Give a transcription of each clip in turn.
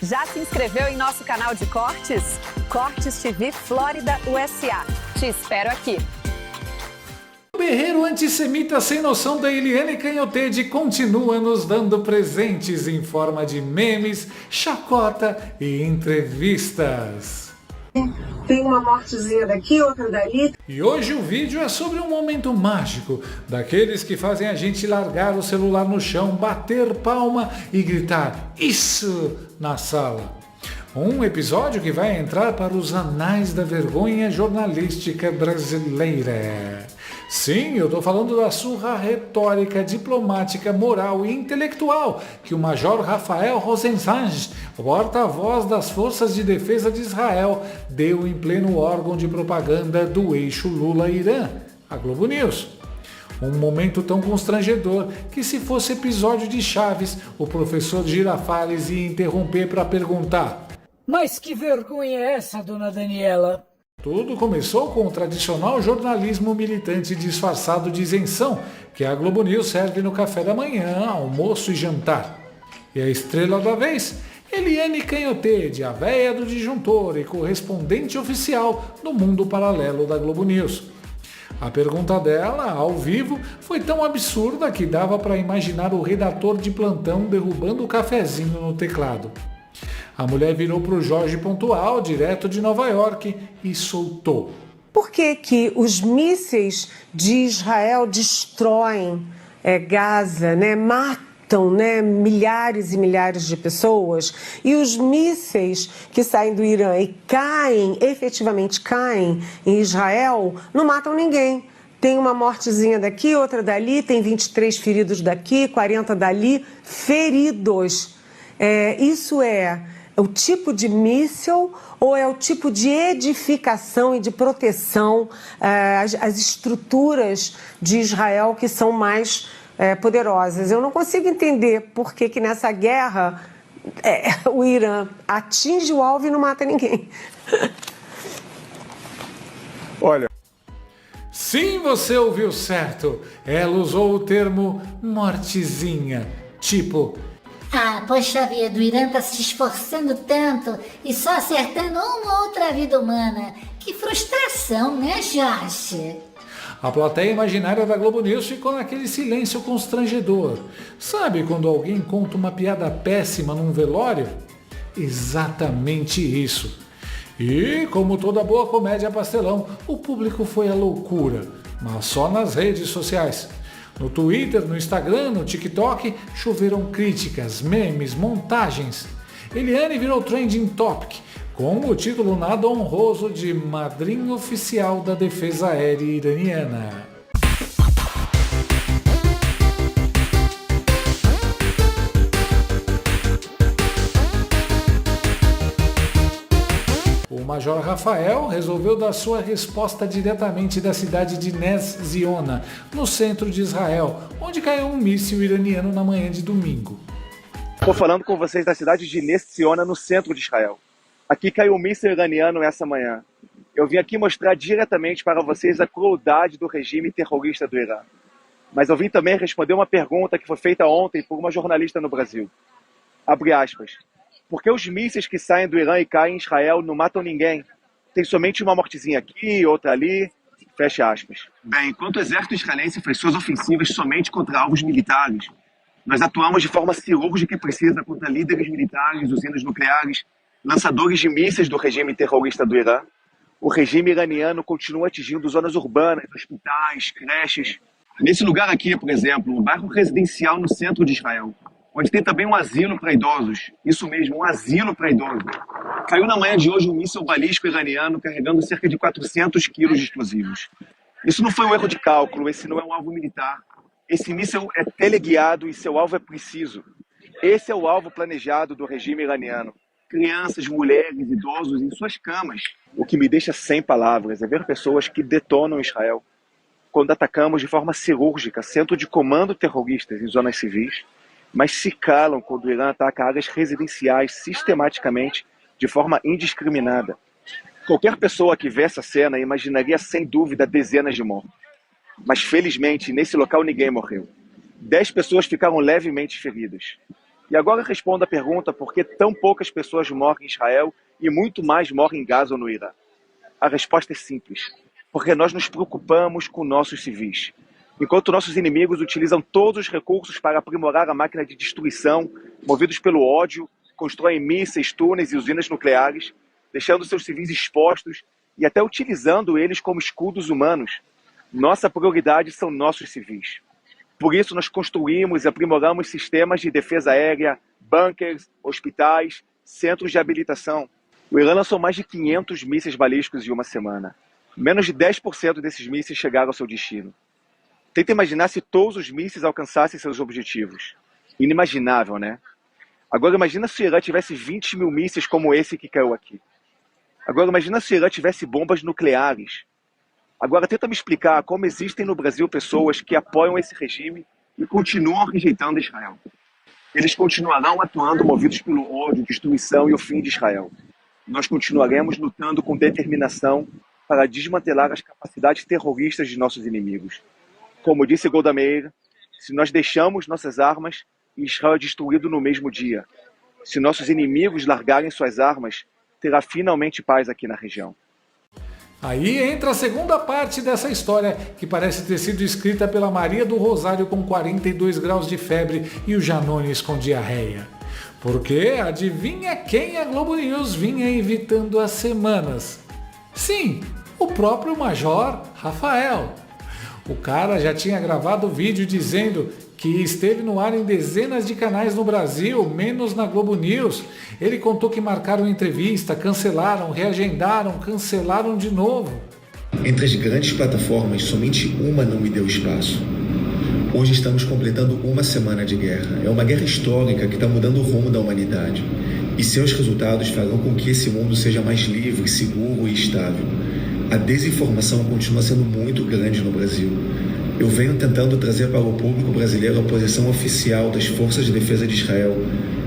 Já se inscreveu em nosso canal de cortes? Cortes TV Flórida USA. Te espero aqui. O berreiro antissemita sem noção da Eliane Canhottede continua nos dando presentes em forma de memes, chacota e entrevistas. Tem uma mortezinha daqui, outra dali. E hoje o vídeo é sobre um momento mágico, daqueles que fazem a gente largar o celular no chão, bater palma e gritar "isso" na sala. Um episódio que vai entrar para os anais da vergonha jornalística brasileira. Sim, eu estou falando da surra retórica, diplomática, moral e intelectual que o Major Rafael Rosenzweig, porta-voz das Forças de Defesa de Israel, deu em pleno órgão de propaganda do eixo Lula-Irã, a Globo News. Um momento tão constrangedor que, se fosse episódio de Chaves, o professor Girafales ia interromper para perguntar: "Mas que vergonha é essa, dona Daniela?" Tudo começou com o tradicional jornalismo militante disfarçado de isenção, que a Globo News serve no café da manhã, almoço e jantar. E a estrela da vez, Eliane Canhottede, a véia do disjuntor e correspondente oficial do mundo paralelo da Globo News. A pergunta dela, ao vivo, foi tão absurda que dava para imaginar o redator de plantão derrubando o cafezinho no teclado. A mulher virou para o Jorge Pontual, direto de Nova York, e soltou: Por que que os mísseis de Israel destroem Gaza, né? Matam, né, milhares e milhares de pessoas, e os mísseis que saem do Irã e caem, efetivamente caem em Israel, não matam ninguém? Tem uma mortezinha daqui, outra dali, tem 23 feridos daqui, 40 dali, feridos. Isso é o tipo de míssil ou é o tipo de edificação e de proteção, as estruturas de Israel que são mais poderosas? Eu não consigo entender por que nessa guerra o Irã atinge o alvo e não mata ninguém. Olha, sim, você ouviu certo. Ela usou o termo mortezinha, tipo: "Ah, poxa vida, o Irã tá se esforçando tanto e só acertando uma outra vida humana. Que frustração, né, Jorge?" A plateia imaginária da Globo News ficou naquele silêncio constrangedor. Sabe quando alguém conta uma piada péssima num velório? Exatamente isso. E, como toda boa comédia pastelão, o público foi à loucura, mas só nas redes sociais. No Twitter, no Instagram, no TikTok, choveram críticas, memes, montagens. Eliane virou trending topic, com o título nada honroso de madrinha oficial da defesa aérea iraniana. O Major Rafael resolveu dar sua resposta diretamente da cidade de Nez Ziona, no centro de Israel, onde caiu um míssil iraniano na manhã de domingo. Estou falando com vocês da cidade de Nez Ziona, no centro de Israel. Aqui caiu um míssil iraniano essa manhã. Eu vim aqui mostrar diretamente para vocês a crueldade do regime terrorista do Irã. Mas eu vim também responder uma pergunta que foi feita ontem por uma jornalista no Brasil. Abre aspas. Por que os mísseis que saem do Irã e caem em Israel não matam ninguém? Tem somente uma mortezinha aqui, outra ali. Fecha aspas. Bem, enquanto o exército israelense faz suas ofensivas somente contra alvos militares, nós atuamos de forma cirúrgica e precisa contra líderes militares, usinas nucleares, lançadores de mísseis do regime terrorista do Irã. O regime iraniano continua atingindo zonas urbanas, hospitais, creches. Nesse lugar aqui, por exemplo, um bairro residencial no centro de Israel, onde tem também um asilo para idosos. Isso mesmo, um asilo para idosos. Caiu na manhã de hoje um míssil balístico iraniano carregando cerca de 400 quilos de explosivos. Isso não foi um erro de cálculo, esse não é um alvo militar. Esse míssil é teleguiado e seu alvo é preciso. Esse é o alvo planejado do regime iraniano. Crianças, mulheres, idosos em suas camas. O que me deixa sem palavras é ver pessoas que detonam Israel. Quando atacamos de forma cirúrgica centro de comando terroristas em zonas civis, mas se calam quando o Irã ataca áreas residenciais sistematicamente, de forma indiscriminada. Qualquer pessoa que vê essa cena imaginaria sem dúvida dezenas de mortos. Mas felizmente, nesse local ninguém morreu. 10 pessoas ficaram levemente feridas. E agora responda a pergunta por que tão poucas pessoas morrem em Israel e muito mais morrem em Gaza ou no Irã. A resposta é simples, porque nós nos preocupamos com nossos civis. Enquanto nossos inimigos utilizam todos os recursos para aprimorar a máquina de destruição, movidos pelo ódio, constroem mísseis, túneis e usinas nucleares, deixando seus civis expostos e até utilizando eles como escudos humanos, nossa prioridade são nossos civis. Por isso, nós construímos e aprimoramos sistemas de defesa aérea, bunkers, hospitais, centros de habilitação. O Irã lançou mais de 500 mísseis balísticos em uma semana. Menos de 10% desses mísseis chegaram ao seu destino. Tenta imaginar se todos os mísseis alcançassem seus objetivos. Inimaginável, né? Agora imagina se o Irã tivesse 20 mil mísseis como esse que caiu aqui. Agora imagina se o Irã tivesse bombas nucleares. Agora tenta me explicar como existem no Brasil pessoas que apoiam esse regime e continuam rejeitando Israel. Eles continuarão atuando movidos pelo ódio, destruição e o fim de Israel. Nós continuaremos lutando com determinação para desmantelar as capacidades terroristas de nossos inimigos. Como disse Golda Meir, se nós deixamos nossas armas, Israel é destruído no mesmo dia. Se nossos inimigos largarem suas armas, terá finalmente paz aqui na região. Aí entra a segunda parte dessa história, que parece ter sido escrita pela Maria do Rosário com 42 graus de febre e o Janones com diarreia. Porque adivinha quem a Globo News vinha evitando há semanas? Sim, o próprio Major Rafael. O cara já tinha gravado vídeo dizendo que esteve no ar em dezenas de canais no Brasil, menos na Globo News. Ele contou que marcaram entrevista, cancelaram, reagendaram, cancelaram de novo. Entre as grandes plataformas, somente uma não me deu espaço. Hoje estamos completando uma semana de guerra. É uma guerra histórica que está mudando o rumo da humanidade. E seus resultados farão com que esse mundo seja mais livre, seguro e estável. A desinformação continua sendo muito grande no Brasil. Eu venho tentando trazer para o público brasileiro a posição oficial das Forças de Defesa de Israel,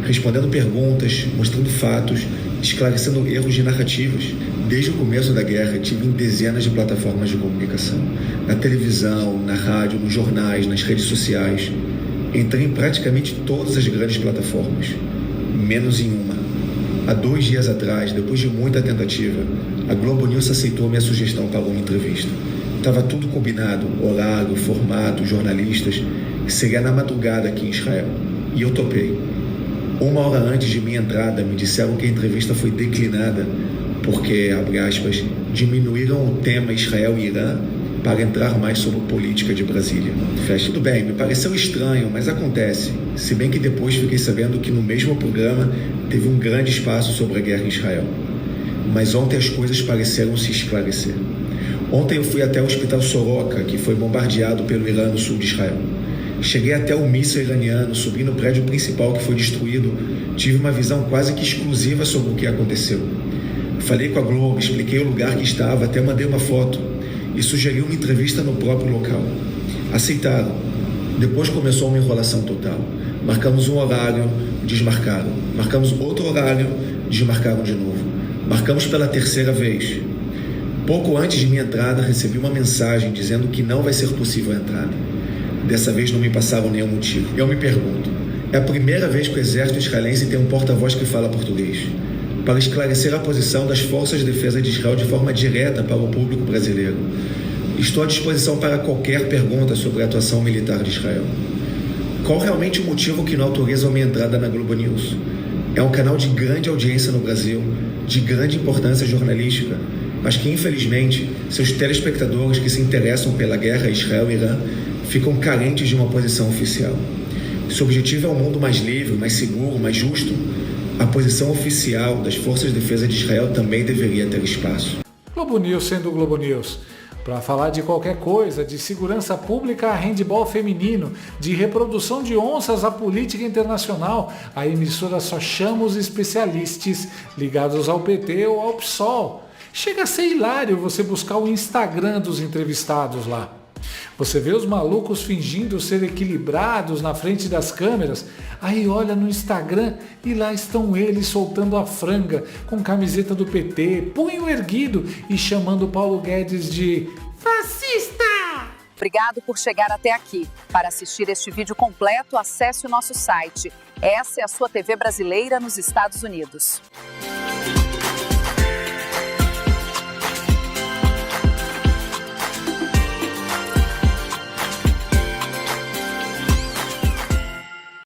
respondendo perguntas, mostrando fatos, esclarecendo erros de narrativas. Desde o começo da guerra, tive em dezenas de plataformas de comunicação, na televisão, na rádio, nos jornais, nas redes sociais. Entrei em praticamente todas as grandes plataformas, menos em uma. Há 2 dias atrás, depois de muita tentativa, a Globo News aceitou minha sugestão para uma entrevista. Estava tudo combinado, horário, formato, jornalistas, que seria na madrugada aqui em Israel. E eu topei. 1 hora antes de minha entrada, me disseram que a entrevista foi declinada porque, abre aspas, diminuíram o tema Israel e Irã para entrar mais sobre política de Brasília. Fecha. Tudo bem, me pareceu estranho, mas acontece. Se bem que depois fiquei sabendo que no mesmo programa teve um grande espaço sobre a guerra em Israel. Mas ontem as coisas pareceram se esclarecer. Ontem eu fui até o hospital Soroka, que foi bombardeado pelo Irã no sul de Israel. Cheguei até o míssil iraniano, subi no prédio principal que foi destruído, tive uma visão quase que exclusiva sobre o que aconteceu. Falei com a Globo, expliquei o lugar que estava, até mandei uma foto e sugeri uma entrevista no próprio local. Aceitaram. Depois começou uma enrolação total. Marcamos um horário, desmarcaram. Marcamos outro horário, desmarcaram de novo. Marcamos pela 3ª vez. Pouco antes de minha entrada, recebi uma mensagem dizendo que não vai ser possível a entrada. Dessa vez não me passaram nenhum motivo. Eu me pergunto, é a primeira vez que o exército israelense tem um porta-voz que fala português, para esclarecer a posição das forças de defesa de Israel de forma direta para o público brasileiro. Estou à disposição para qualquer pergunta sobre a atuação militar de Israel. Qual realmente o motivo que não autoriza a minha entrada na Globo News? É um canal de grande audiência no Brasil, de grande importância jornalística, mas que, infelizmente, seus telespectadores que se interessam pela guerra Israel e Irã ficam carentes de uma posição oficial. Se o objetivo é um mundo mais livre, mais seguro, mais justo, a posição oficial das Forças de Defesa de Israel também deveria ter espaço. Globo News sendo Globo News. Para falar de qualquer coisa, de segurança pública a handebol feminino, de reprodução de onças à política internacional, a emissora só chama os especialistas ligados ao PT ou ao PSOL. Chega a ser hilário você buscar o Instagram dos entrevistados lá. Você vê os malucos fingindo ser equilibrados na frente das câmeras, aí olha no Instagram e lá estão eles soltando a franga, com camiseta do PT, punho erguido e chamando Paulo Guedes de fascista. Obrigado por chegar até aqui. Para assistir este vídeo completo, acesse o nosso site. Essa é a sua TV brasileira nos Estados Unidos.